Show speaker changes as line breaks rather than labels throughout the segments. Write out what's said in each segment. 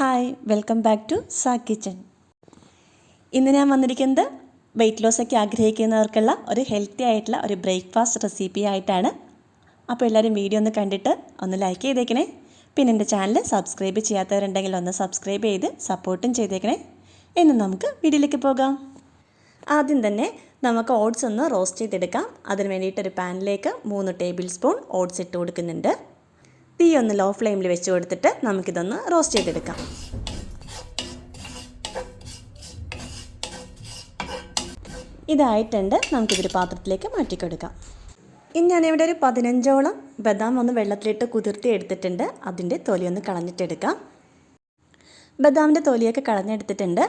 Hi welcome back to സാ kitchen. ഇന്ന് ഞാൻ വന്നിരിക്കുന്നത് വെയിറ്റ് ലോസൊക്കെ ആഗ്രഹിക്കുന്നവർക്കുള്ള ഒരു ഹെൽത്തി ആയിട്ടുള്ള ഒരു ബ്രേക്ക്ഫാസ്റ്റ് റെസിപ്പി ആയിട്ടാണ്. അപ്പോൾ എല്ലാവരും വീഡിയോ ഒന്ന് കണ്ടിട്ട് ഒന്ന് ലൈക്ക് ചെയ്തേക്കണേ. പിന്നെ എൻ്റെ ചാനൽ സബ്സ്ക്രൈബ് ചെയ്യാത്തവരുണ്ടെങ്കിൽ ഒന്ന് സബ്സ്ക്രൈബ് ചെയ്ത് സപ്പോർട്ടും ചെയ്തേക്കണേ. ഇന്ന് നമുക്ക് വീഡിയോയിലേക്ക് പോകാം. ആദ്യം തന്നെ നമുക്ക് ഓട്സ് ഒന്ന് റോസ്റ്റ് ചെയ്തെടുക്കാം. അതിന് വേണ്ടിയിട്ടൊരു പാനിലേക്ക് 3 ടേബിൾ സ്പൂൺ ഓട്സ് ഇട്ട് കൊടുക്കുന്നുണ്ട്. തീ ഒന്ന് ലോ ഫ്ലെയിമിൽ വെച്ച് കൊടുത്തിട്ട് നമുക്കിതൊന്ന് റോസ്റ്റ് ചെയ്തെടുക്കാം. ഇതായിട്ടുണ്ട്. നമുക്കിതൊരു പാത്രത്തിലേക്ക് മാറ്റിക്കൊടുക്കാം. ഇനി ഞാനിവിടെ ഒരു 15ഓളം ബദാം ഒന്ന് വെള്ളത്തിലിട്ട് കുതിർത്തി എടുത്തിട്ടുണ്ട്. അതിൻ്റെ തൊലി ഒന്ന് കളഞ്ഞിട്ടെടുക്കാം. ബദാമിൻ്റെ തൊലിയൊക്കെ കളഞ്ഞെടുത്തിട്ടുണ്ട്.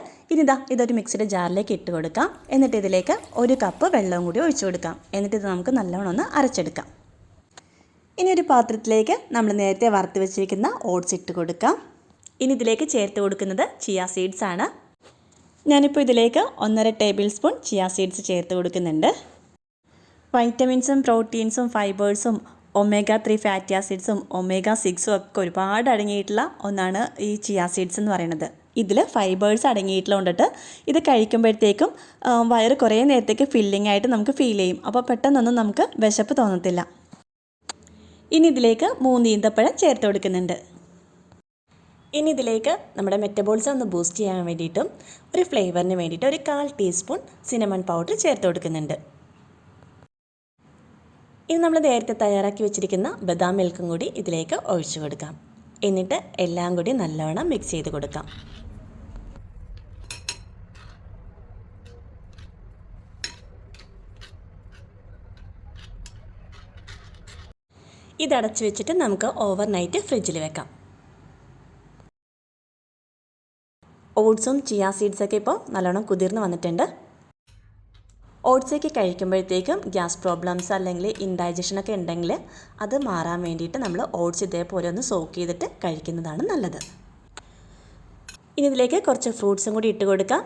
ഇതൊരു മിക്സിയുടെ ജാറിലേക്ക് ഇട്ട് കൊടുക്കാം. എന്നിട്ട് ഇതിലേക്ക് 1 കപ്പ് വെള്ളവും കൂടി ഒഴിച്ചു കൊടുക്കാം. എന്നിട്ട് ഇത് നമുക്ക് നല്ലോണം ഒന്ന് അരച്ചെടുക്കാം. ഇനി ഒരു പാത്രത്തിലേക്ക് നമ്മൾ നേരത്തെ വറുത്ത് വെച്ചിരിക്കുന്ന ഓട്സ് ഇട്ട് കൊടുക്കാം. ഇനി ഇതിലേക്ക് ചേർത്ത് കൊടുക്കുന്നത് ചിയ സീഡ്സ് ആണ്. ഞാനിപ്പോൾ ഇതിലേക്ക് 1.5 ടേബിൾ സ്പൂൺ ചിയ സീഡ്സ് ചേർത്ത് കൊടുക്കുന്നുണ്ട്. വൈറ്റമിൻസും പ്രോട്ടീൻസും ഫൈബേഴ്സും ഒമേഗ 3 ഫാറ്റി ആസിഡ്സും omega-6 ഒക്കെ ഒരുപാട് അടങ്ങിയിട്ടുള്ള ഒന്നാണ് ഈ ചിയ സീഡ്സ് എന്ന് പറയുന്നത്. ഇതിൽ ഫൈബേഴ്സ് അടങ്ങിയിട്ടുള്ളതുകൊണ്ടിട്ട് ഇത് കഴിക്കുമ്പോഴത്തേക്കും വയറ് കുറേ നേരത്തേക്ക് ഫില്ലിംഗ് ആയിട്ട് നമുക്ക് ഫീൽ ചെയ്യും. അപ്പോൾ പെട്ടെന്നൊന്നും നമുക്ക് വിശപ്പ് തോന്നത്തില്ല. ഇനി ഇതിലേക്ക് 3 ഈന്തപ്പഴം ചേർത്ത് കൊടുക്കുന്നുണ്ട്. ഇനി ഇതിലേക്ക് നമ്മുടെ മെറ്റബോളിസം ഒന്ന് ബൂസ്റ്റ് ചെയ്യാൻ വേണ്ടിയിട്ടും ഒരു ഫ്ലേവറിന് വേണ്ടിയിട്ട് ഒരു 1/4 ടീസ്പൂൺ സിനമൺ പൗഡർ ചേർത്ത് കൊടുക്കുന്നുണ്ട്. ഇനി നമ്മൾ നേരത്തെ തയ്യാറാക്കി വെച്ചിരിക്കുന്ന ബദാം മിൽക്കും കൂടി ഇതിലേക്ക് ഒഴിച്ചു കൊടുക്കാം. എന്നിട്ട് എല്ലാം കൂടി നല്ലവണ്ണം മിക്സ് ചെയ്ത് കൊടുക്കാം. ഇതടച്ച് വെച്ചിട്ട് നമുക്ക് ഓവർനൈറ്റ് ഫ്രിഡ്ജിൽ വെക്കാം. ഓട്സും ചിയ സീഡ്സൊക്കെ ഇപ്പോൾ നല്ലോണം കുതിർന്ന് വന്നിട്ടുണ്ട്. ഓട്സൊക്കെ കഴിക്കുമ്പോഴത്തേക്കും ഗ്യാസ് പ്രോബ്ലംസ് അല്ലെങ്കിൽ ഇൻഡൈജഷനൊക്കെ ഉണ്ടെങ്കിൽ അത് മാറാൻ വേണ്ടിയിട്ട് നമ്മൾ ഓട്സ് ഇതേപോലെ ഒന്ന് സോക്ക് ചെയ്തിട്ട് കഴിക്കുന്നതാണ് നല്ലത്. ഇനി ഇതിലേക്ക് കുറച്ച് ഫ്രൂട്ട്സും കൂടി ഇട്ട് കൊടുക്കാം.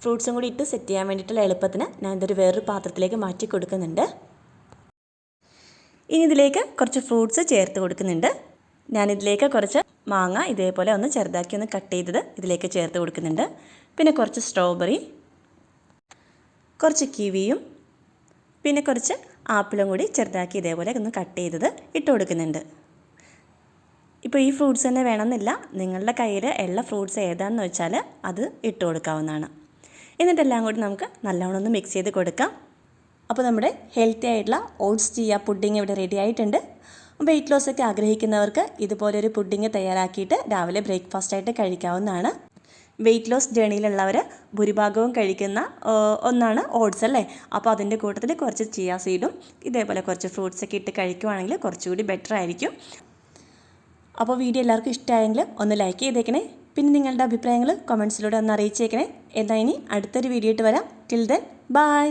ഫ്രൂട്ട്സും കൂടി ഇട്ട് സെറ്റ് ചെയ്യാൻ വേണ്ടിയിട്ടുള്ള എളുപ്പത്തിന് ഞാൻ ഇതൊരു വേറൊരു പാത്രത്തിലേക്ക് മാറ്റി കൊടുക്കുന്നുണ്ട്. ഇനി ഇതിലേക്ക് കുറച്ച് ഫ്രൂട്ട്സ് ചേർത്ത് കൊടുക്കുന്നുണ്ട്. ഞാനിതിലേക്ക് കുറച്ച് മാങ്ങ ഇതേപോലെ ഒന്ന് ചെറുതാക്കി ഒന്ന് കട്ട് ചെയ്തത് ഇതിലേക്ക് ചേർത്ത് കൊടുക്കുന്നുണ്ട്. പിന്നെ കുറച്ച് സ്ട്രോബെറി, കുറച്ച് കിവിയും പിന്നെ കുറച്ച് ആപ്പിളും കൂടി ചെറുതാക്കി ഇതേപോലെ ഒന്ന് കട്ട് ചെയ്തത് ഇട്ട് കൊടുക്കുന്നുണ്ട്. ഇപ്പോൾ ഈ ഫ്രൂട്ട്സ് തന്നെ വേണമെന്നില്ല, നിങ്ങളുടെ കയ്യിൽ ഉള്ള ഫ്രൂട്ട്സ് ഏതാണെന്ന് വെച്ചാൽ അത് ഇട്ട് കൊടുക്കാവുന്നതാണ്. എന്നിട്ടെല്ലാം കൂടി നമുക്ക് നല്ലോണം ഒന്ന് മിക്സ് ചെയ്ത് കൊടുക്കാം. അപ്പോൾ നമ്മുടെ ഹെൽത്തി ആയിട്ടുള്ള ഓട്സ് ചിയ പുഡിങ് ഇവിടെ റെഡി ആയിട്ടുണ്ട്. വെയിറ്റ് ലോസൊക്കെ ആഗ്രഹിക്കുന്നവർക്ക് ഇതുപോലൊരു പുഡിങ് തയ്യാറാക്കിയിട്ട് രാവിലെ ബ്രേക്ക്ഫാസ്റ്റായിട്ട് കഴിക്കാവുന്നതാണ്. വെയിറ്റ് ലോസ് ജേണിയിലുള്ളവർ ഭൂരിഭാഗവും കഴിക്കുന്ന ഒന്നാണ് ഓട്സ് അല്ലേ. അപ്പോൾ അതിൻ്റെ കൂട്ടത്തിൽ കുറച്ച് ചിയ സീഡും ഇതേപോലെ കുറച്ച് ഫ്രൂട്ട്സൊക്കെ ഇട്ട് കഴിക്കുവാണെങ്കിൽ കുറച്ചുകൂടി ബെറ്റർ ആയിരിക്കും. അപ്പോൾ വീഡിയോ എല്ലാവർക്കും ഇഷ്ടമായെങ്കിൽ ഒന്ന് ലൈക്ക് ചെയ്തേക്കണേ. പിന്നെ നിങ്ങളുടെ അഭിപ്രായങ്ങൾ കമൻസിലൂടെ ഒന്ന് അറിയിച്ചേക്കണേ. എന്നാൽ ഇനി അടുത്തൊരു വീഡിയോ ആയിട്ട് വരാം. Till then bye.